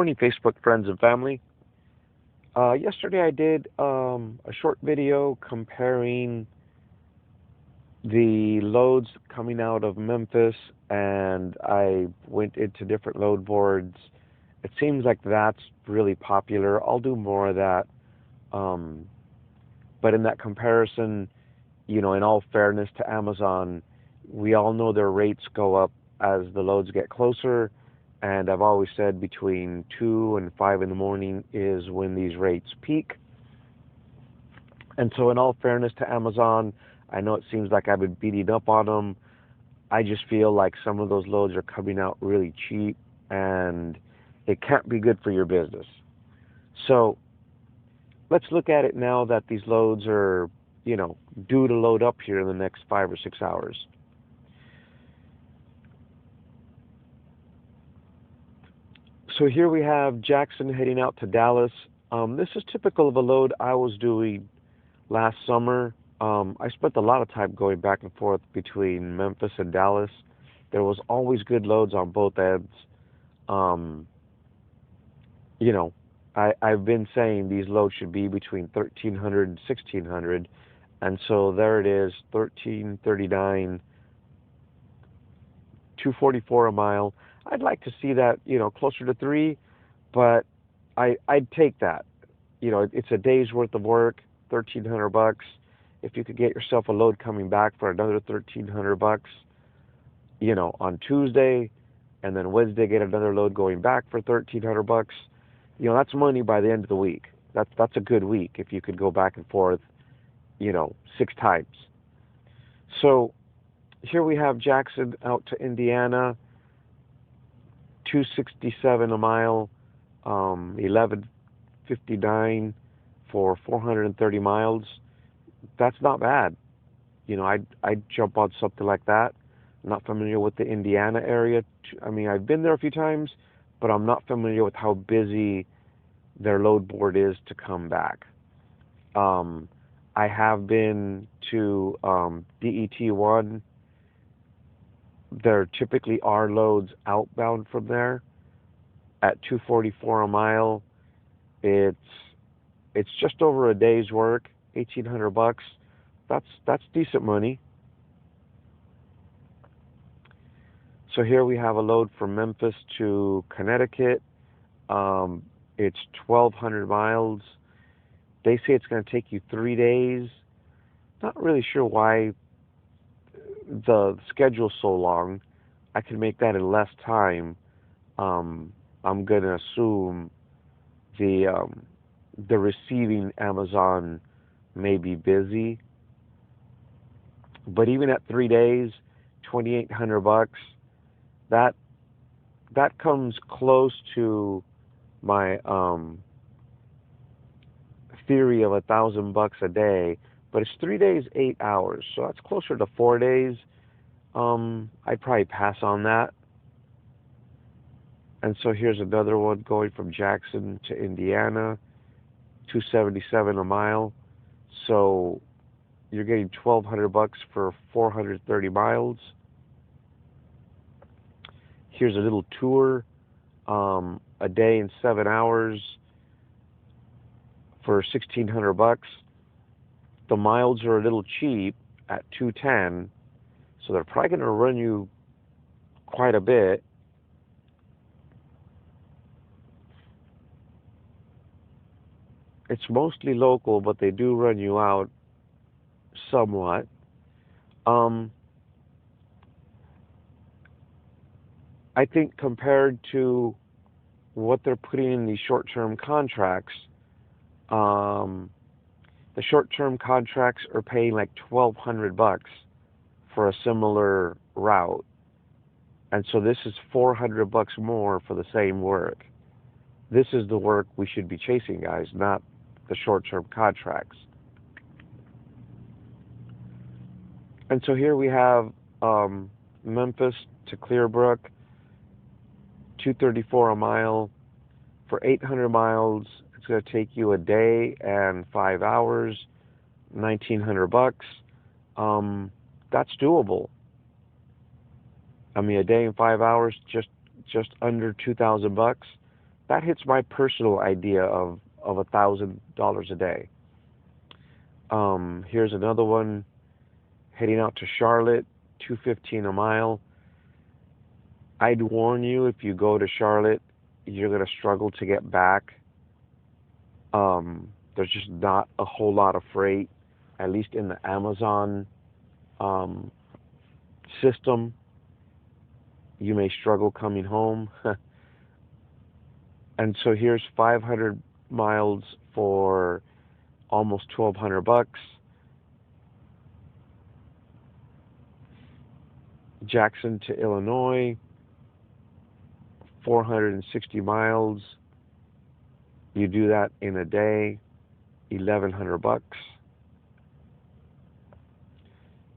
Morning, Facebook friends and family. Yesterday I did a short video comparing the loads coming out of Memphis, and I went into different load boards. It seems like that's really popular. I'll do more of that. Um, but in that comparison, in all fairness to Amazon, we all know their rates go up as the loads get closer. And I've always said between 2 and 5 in the morning is when these rates peak. And so, in all fairness to Amazon, I know it seems like I've been beating up on them. I just feel like some of those loads are coming out really cheap, and it can't be good for your business. So, let's look at it now that these loads are, due to load up here in the next 5 or 6 hours. So here we have Jackson heading out to Dallas. This is typical of a load I was doing last summer. I spent a lot of time going back and forth between Memphis and Dallas. There was always good loads on both ends. Um, you know, I've been saying these loads should be between 1,300 and 1,600, and so there it is, 1,339, 244 a mile. I'd like to see that, closer to three, but I'd take that. It's a day's worth of work, 1,300 bucks. If you could get yourself a load coming back for another 1,300 bucks, on Tuesday, and then Wednesday get another load going back for 1,300 bucks, that's money by the end of the week. That's a good week if you could go back and forth, 6 times. So here we have Jackson out to Indiana, 267 a mile, 1159 for 430 miles. That's not bad. I'd jump on something like that. I'm not familiar with the Indiana area. I mean, I've been there a few times, but I'm not familiar with how busy their load board is to come back. Um, I have been to DET1. There typically are loads outbound from there at 244 a mile. It's just over a day's work, 1,800 bucks. That's decent money. So here we have a load from Memphis to Connecticut. It's 1,200 miles. They say it's going to take you 3 days. Not really sure why the schedule's so long. I can make that in less time. I'm going to assume the receiving Amazon may be busy. But even at 3 days, 2,800 bucks, that comes close to my theory of 1,000 bucks a day. But it's 3 days, 8 hours, so that's closer to 4 days. I'd probably pass on that. And so here's another one going from Jackson to Indiana, 277 a mile. So you're getting 1,200 bucks for 430 miles. Here's a little tour, a day and 7 hours for 1,600 bucks. The miles are a little cheap at 210, so they're probably going to run you quite a bit. It's mostly local, but they do run you out somewhat. Um, I think compared to what they're putting in these short-term contracts, um, the short-term contracts are paying like 1,200 bucks for a similar route, and so this is 400 bucks more for the same work. This is the work we should be chasing, guys, not the short-term contracts. And so here we have Memphis to Clearbrook, 234 a mile for 800 miles. It's going to take you a day and 5 hours, 1,900 bucks. That's doable. I mean, a day and 5 hours, just under 2,000 bucks. that hits my personal idea of $1,000 a day. Here's another one heading out to Charlotte, 215 a mile. I'd warn you, if you go to Charlotte, you're gonna struggle to get back. There's just not a whole lot of freight, at least in the Amazon um, system. You may struggle coming home. And so here's 500 miles for almost $1,200. Jackson to Illinois, 460 miles. You do that in a day, $1,100.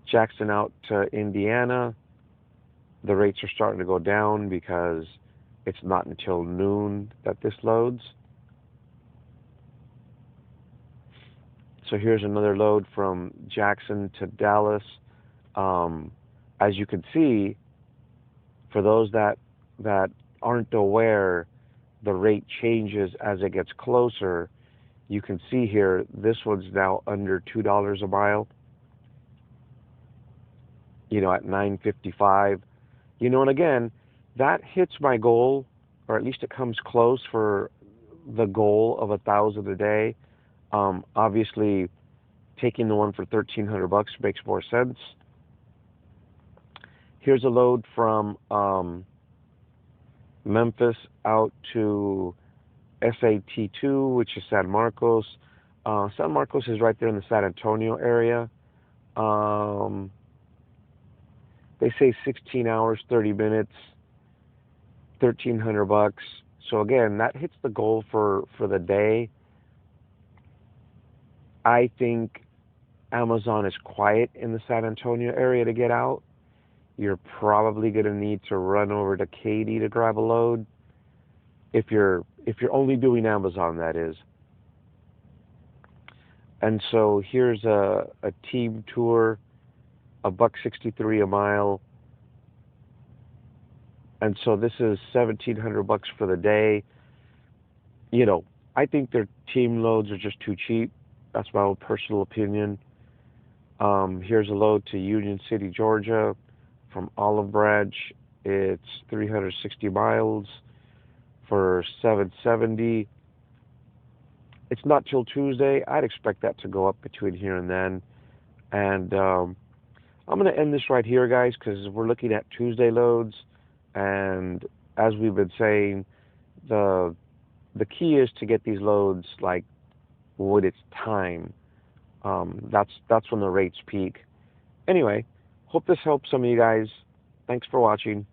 Jackson out to Indiana, the rates are starting to go down because it's not until noon that this loads. So here's another load from Jackson to Dallas. As you can see, for those that aren't aware, the rate changes as it gets closer. You can see here, this one's now under $2 a mile. At 9.55. And again, that hits my goal, or at least it comes close for the goal of 1,000 a day. Obviously, taking the one for $1,300 makes more sense. Here's a load from Memphis out to SAT2, which is San Marcos. San Marcos is right there in the San Antonio area. They say 16 hours, 30 minutes, $1,300. So again, that hits the goal for the day. I think Amazon is quiet in the San Antonio area to get out. You're probably going to need to run over to Katy to grab a load. If you're only doing Amazon, that is. And so here's a team tour, $1.63 a mile. And so this is $1,700 for the day. I think their team loads are just too cheap. That's my own personal opinion. Here's a load to Union City, Georgia, from Olive Branch. It's 360 miles for $770. It's not till Tuesday. I'd expect that to go up between here and then. And I'm going to end this right here, guys, because we're looking at Tuesday loads. And as we've been saying, the key is to get these loads like when it's time. That's when the rates peak. Anyway, hope this helps some of you guys. Thanks for watching.